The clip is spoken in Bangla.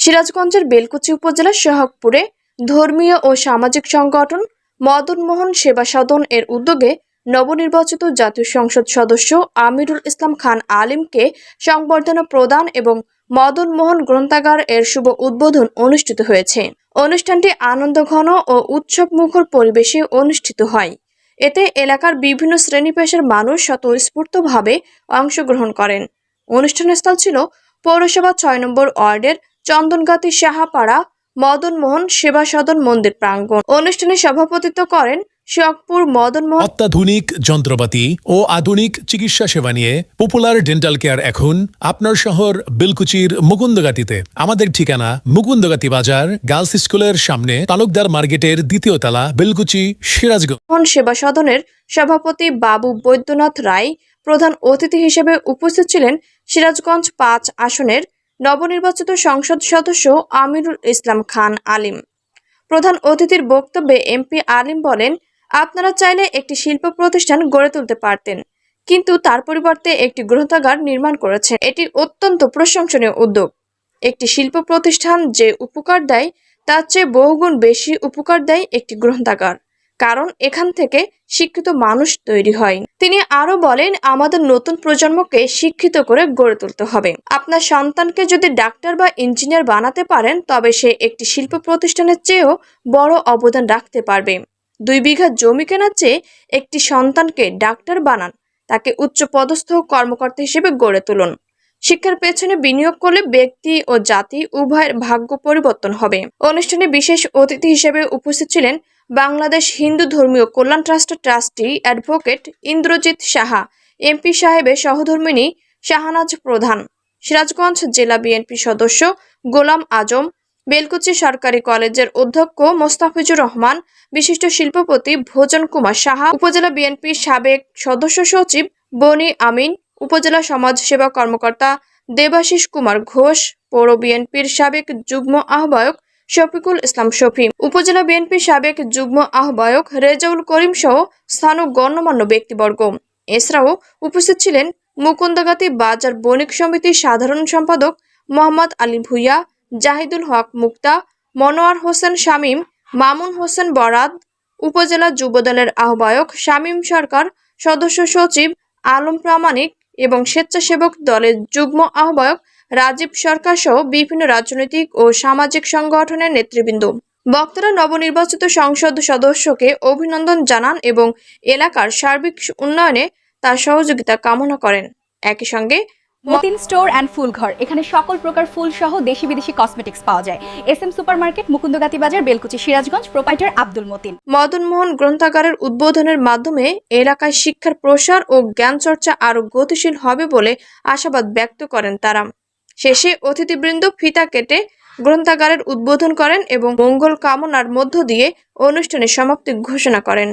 সিরাজগঞ্জের বেলকুচি উপজেলার সোহাগপুরে ধর্মীয় ও সামাজিক সংগঠন মদন মোহন সেবা সদন এর উদ্যোগে নবনির্বাচিত জাতীয় সংসদ সদস্য আমিরুল ইসলাম খান আলিমকে সংবর্ধনা প্রদান এবং মদন মোহন গ্রন্থাগার এর শুভ উদ্বোধন অনুষ্ঠিত হয়েছে। অনুষ্ঠানটি আনন্দঘন ও উৎসবমুখর পরিবেশে অনুষ্ঠিত হয়। এতে এলাকার বিভিন্ন শ্রেণী পেশার মানুষ স্বতঃস্ফূর্তভাবে অংশগ্রহণ করেন। অনুষ্ঠানস্থল ছিল পৌরসভা ৬ নম্বর ওয়ার্ডের চন্দনগাতি সাহাপাড়া মদন মোহন সেবা সদন মন্দির প্রাঙ্গণ। অনুষ্ঠানে সভাপতিত্ব করেন সোহাগপুর মদন মোহন। অত্যাধুনিক যন্ত্রপাতি ও আধুনিক চিকিৎসা সেবা নিয়ে পপুলার ডেন্টাল কেয়ার এখন আপনার শহর বেলকুচির মুকুন্দগাতিতে। আমাদের ঠিকানা মুকুন্দগাতি বাজার, গার্লস স্কুলের সামনে, তালুকদার মার্কেটের ২য় তলা, বেলকুচি, সিরাজগঞ্জ। সেবা সদনের সভাপতি বাবু বৈদ্যনাথ রায় প্রধান অতিথি হিসেবে উপস্থিত ছিলেন সিরাজগঞ্জ ৫ আসনের নবনির্বাচিত সংসদ সদস্য আমিরুল ইসলাম খান আলিম। প্রধান অতিথির বক্তব্যে এমপি আলিম বলেন, আপনারা চাইলে একটি শিল্প প্রতিষ্ঠান গড়ে তুলতে পারতেন, কিন্তু তার পরিবর্তে একটি গ্রন্থাগার নির্মাণ করেছেন। এটি অত্যন্ত প্রশংসনীয় উদ্যোগ। একটি শিল্প প্রতিষ্ঠান যে উপকার দেয় তার চেয়ে বহুগুণ বেশি উপকার দেয় একটি গ্রন্থাগার, কারণ এখান থেকে শিক্ষিত মানুষ তৈরি হয়। তিনি আরো বলেন, আমাদের নতুন প্রজন্মকে শিক্ষিত করে গড়ে তুলতে হবে। আপনার সন্তানকে যদি ডাক্তার বা ইঞ্জিনিয়ার বানাতে পারেন, তবে সে একটি শিল্প প্রতিষ্ঠানের চেয়েও বড় অবদান রাখতে পারবে। ২ বিঘা জমি কেনার চেয়ে একটি সন্তানকে ডাক্তার বানান, তাকে উচ্চ পদস্থ কর্মকর্তা হিসেবে গড়ে তুলুন। শিক্ষার পেছনে বিনিয়োগ করলে ব্যক্তি ও জাতি উভয়ের ভাগ্য পরিবর্তন হবে। অনুষ্ঠানে বিশেষ অতিথি হিসেবে উপস্থিত ছিলেন বাংলাদেশ হিন্দু ধর্মীয় কল্যাণ ট্রাস্টের trustee advocate Indrajit Saha, MP সাহেবের সহধর্মিণী শাহনাজ প্রধান, সিরাজগঞ্জ জেলা বিএনপি সদস্য গোলাম আজম, বেলকুচি সরকারি কলেজের অধ্যক্ষ মোস্তাফিজুর রহমান, বিশিষ্ট শিল্পপতি ভোজন কুমার সাহা, উপজেলা বিএনপির সাবেক সদস্য সচিব বনি আমিন, উপজেলা সমাজ সেবা কর্মকর্তা দেবাশিস কুমার ঘোষ, পৌর বিএনপির সাবেক যুগ্ম আহ্বায়ক শফিকুল ইসলাম শফি, উপজেলা বিএনপির সাবেক যুগ্ম আহ্বায়ক রেজাউল করিম সহ স্থানীয় গণ্যমান্য ব্যক্তিবর্গ। এছাড়াও উপস্থিত ছিলেন মুকুন্দগাতি বাজার বণিক সমিতির সাধারণ সম্পাদক মোহাম্মদ আলী ভুইয়া, জাহিদুল হক মুক্তা, মনোয়ার হোসেন শামীম, মামুন হোসেন বরাদ, উপজেলা যুবদলের আহ্বায়ক শামীম সরকার, সদস্য সচিব আলম প্রামাণিক এবং স্বেচ্ছাসেবক দলের যুগ্ম আহ্বায়ক রাজীব সরকার সহ বিভিন্ন রাজনৈতিক ও সামাজিক সংগঠনের নেতৃবৃন্দ। বক্তারা নবনির্বাচিত সংসদ সদস্যকে অভিনন্দন জানান এবং এলাকার সার্বিক উন্নয়নে তার সহযোগিতা কামনা করেন। একই সঙ্গে মতিন স্টোর অ্যান্ড ফুল ঘর, এখানে সকল প্রকার ফুল সহ দেশি বিদেশি কসমেটিক্স পাওয়া যায়। SM সুপার মার্কেট, মুকুন্দগাতি বাজার, বেলকুচি, সিরাজগঞ্জ। প্রোপাইটার আব্দুল মতিন। মদন মোহন গ্রন্থাগারের উদ্বোধনের মাধ্যমে এলাকায় শিক্ষার প্রসার ও জ্ঞান চর্চা আরো গতিশীল হবে বলে আশাবাদ ব্যক্ত করেন তারা। শেষে অতিথিবৃন্দ ফিতা কেটে গ্রন্থাগারের উদ্বোধন করেন এবং মঙ্গল কামনার মধ্য দিয়ে অনুষ্ঠানের সমাপ্তি ঘোষণা করেন।